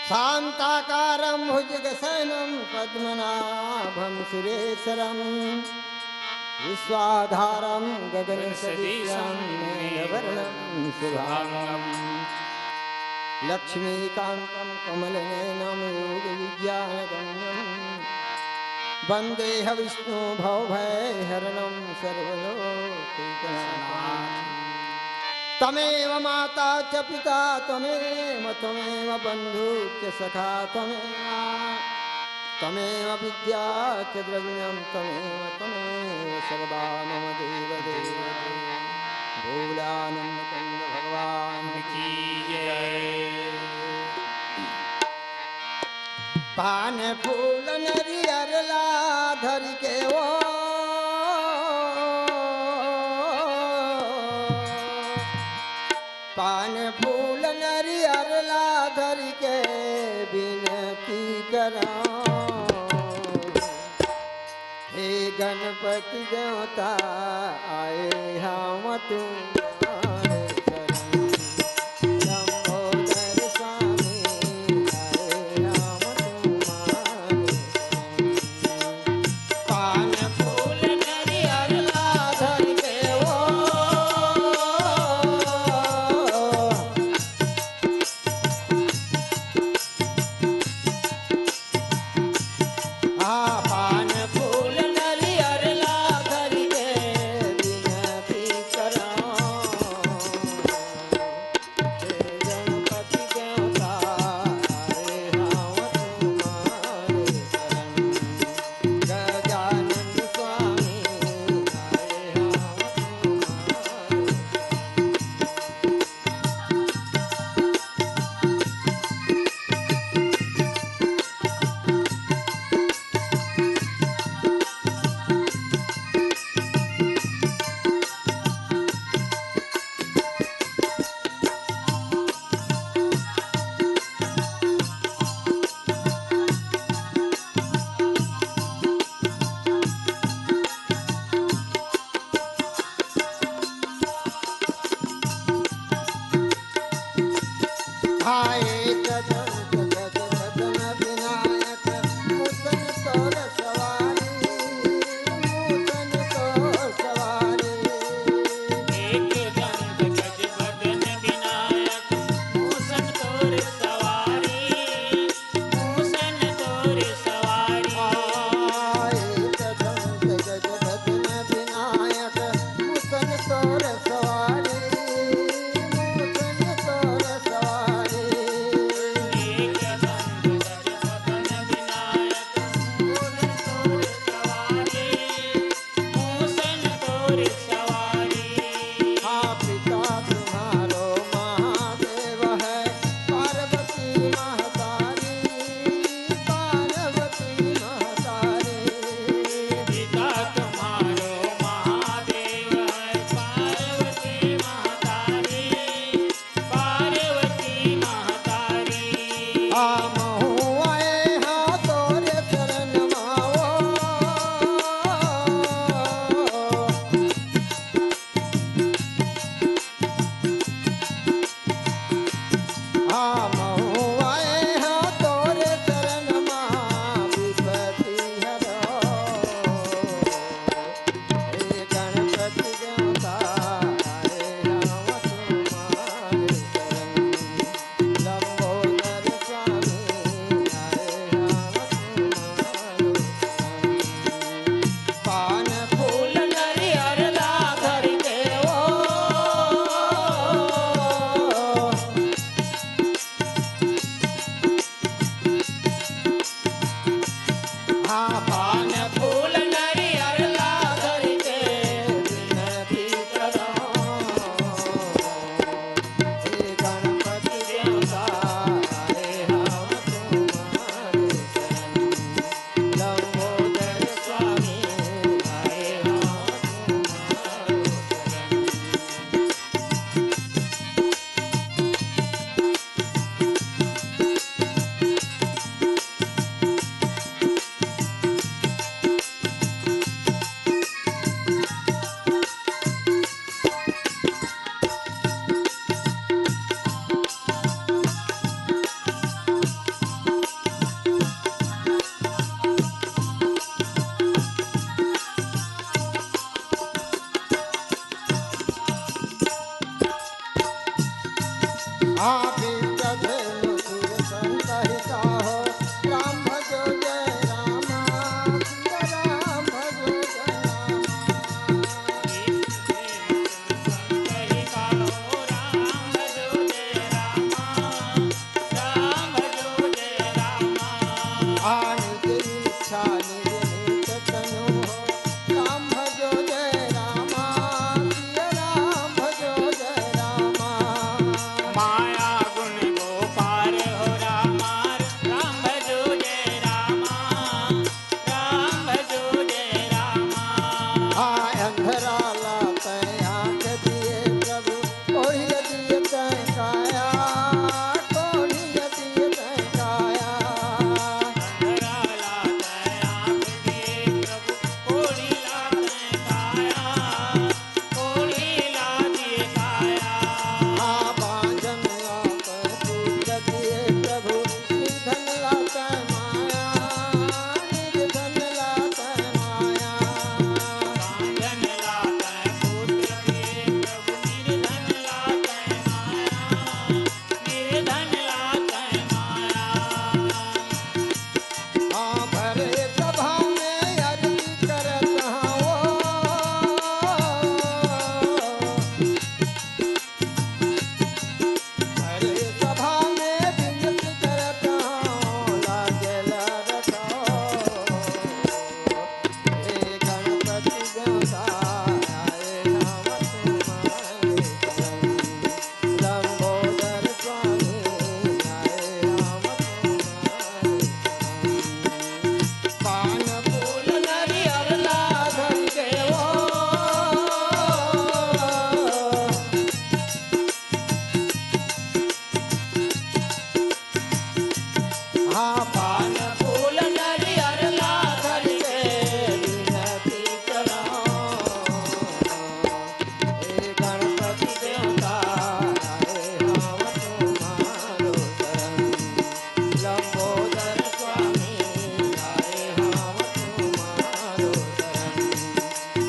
शान्ताकारं भुजगशयनं पद्मनाभं सुरेशरं विश्वाधारं गगनसदृशं मेघवर्णं शुभांगं लक्ष्मीकान्तं कमलनयनं योगविद्यानगम्यं वन्देह विष्णु भवभयहरणं सर्वलोकैकनाथं। तमेव माता च पिता त्वमेव बन्धु च सखा त्वमेव विद्या च द्रविणं त्वमेव सर्वदा मम देवदेव। भोलानन्दकन्द भगवान् की जय। पान फूल नरियर ला धर के वो पान फूल नरियर ला धर के विनती करा। हे गणपति देवता आए हम तुम्हारे शरण। लंबोदर स्वामी आए हम तुम्हारे शरण। पान फूल नरियर ला धर के वो पान फूल नरियर ला धर के विनती करा।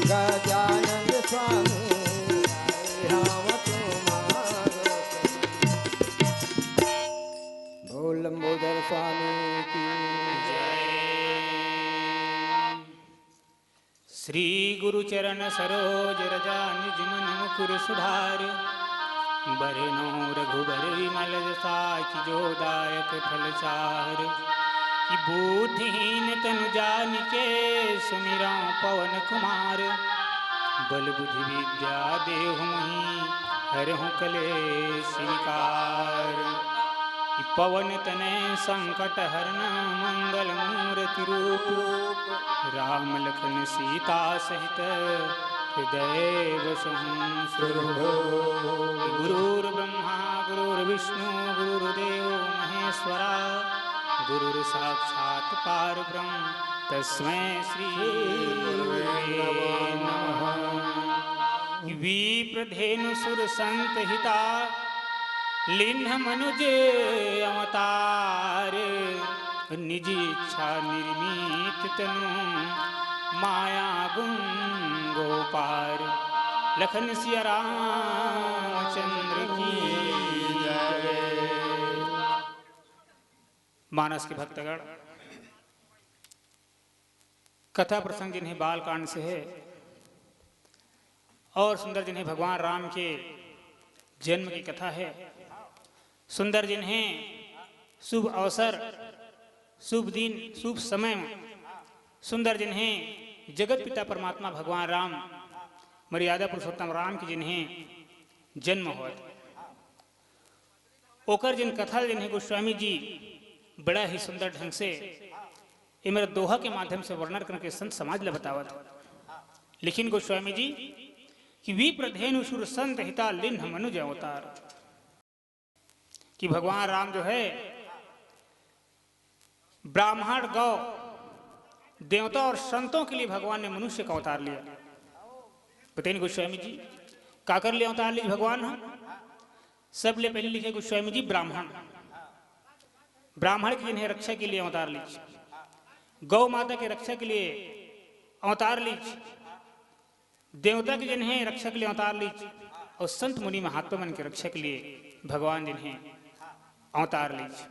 गजानंद स्वामी आए हम तुम्हारो बोल लंबोदर स्वामी की श्री गुरु चरण सरोज रजा निज मन मुकुर सुधार बरनो रघुबर विमल साच जो दायक फल चार कि बूढ़हीन तनु जानिके सुमिरा पवन कुमार बल बुद्धि विद्या देहु मही हरहु कलेश विकार कि पवन तनय संकट हरन मंगल मूर्ति रूप राम लखन सीता सहित हृदय वसहु सुरभो गुरुर्ब्रह्मा गुरुर्विष्णु गुरुर्देव महेश्वरा गुरुर् साक्षात् परब्रह्म तस्मै श्री गुरवे नमः। विप्रधेनु सुर संत हिता लिन्ह मनुज अवतार निज इच्छा निर्मित तनु माया गुण गोपार लखन सिया रामचंद्र की जय। मानस के भक्तगण कथा प्रसंग जिन्हें बाल कांड से है और सुंदर जिन्हें भगवान राम के जन्म की कथा है, सुंदर जिन्हें शुभ अवसर शुभ दिन शुभ समय सुंदर जिन्हें जगत पिता परमात्मा भगवान राम मर्यादा पुरुषोत्तम राम की जिन्हें जन्म हुआ ओकर जिन कथा जिन्हें गोस्वामी जी बड़ा ही सुंदर ढंग से ये मेरा दोहा के माध्यम से वर्णन करके संत समाज ले बतावत लेकिन गोस्वामी जी कि विप्रधेनु सुर संत हिता लिन्ह मनुज अवतार कि भगवान राम जो है ब्राह्मण गौ देवता और संतों के लिए भगवान ने मनुष्य का अवतार लिया। बताइए गोस्वामी जी का कर लिया अवतार लीजिए भगवान सब ले पहले लिखे गोस्वामी जी ब्राह्मण ब्राह्मण की जिन्हें रक्षा के लिए अवतार लीजिए, गौ माता के रक्षा के लिए अवतार लीजिए, देवता के जिन्हें रक्षा के लिए अवतार लीजिए और संत मुनि महात्मा मन की रक्षा के लिए भगवान जिन्हें अवतार लीजिए।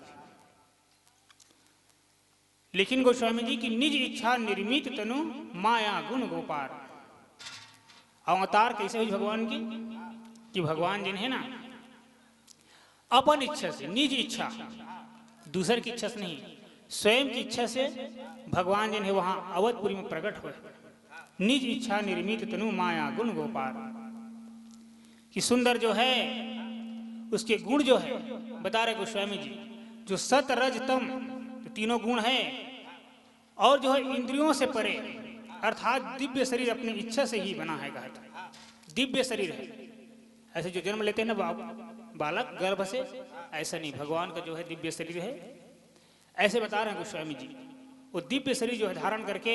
लेकिन गोस्वामी जी की निज इच्छा निर्मित तनु माया गुण गोपार अवतार कैसे हुई भगवान की कि भगवान जिन्हें ना अपन इच्छा से निज इच्छा दूसर की इच्छा से नहीं स्वयं की इच्छा से भगवान जिन्हें वहां अवधपुरी में प्रकट हुए निज इच्छा निर्मित तनु माया गुण गोपार कि सुंदर जो है उसके गुण जो है बता रहे गोस्वामी जी जो सत रज तम तो तीनों गुण है और जो है इंद्रियों से परे अर्थात दिव्य शरीर अपनी इच्छा से ही बना है कहते दिव्य शरीर है। ऐसे जो जन्म लेते हैं ना बालक गर्भ से ऐसा नहीं भगवान का जो है दिव्य शरीर है ऐसे बता रहे हैं गोस्वामी जी। वो दिव्य शरीर जो है धारण करके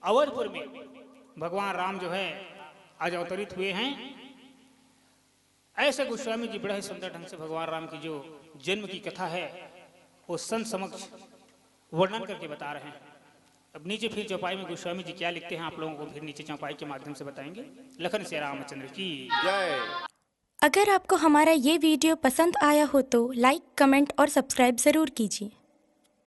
अवधपुर में भगवान राम जो है आज अवतरित हुए हैं। ऐसे गोस्वामी जी बड़ा ही सुंदर ढंग से भगवान राम की जो जन्म की कथा है वो संत समक्ष वर्णन करके बता रहे हैं। अब नीचे फिर चौपाई में गोस्वामी जी क्या लिखते हैं आप लोगों को फिर नीचे चौपाई के माध्यम से बताएंगे। लखन से रामचंद्र की जय। अगर आपको हमारा ये वीडियो पसंद आया हो तो लाइक कमेंट और सब्सक्राइब ज़रूर कीजिए।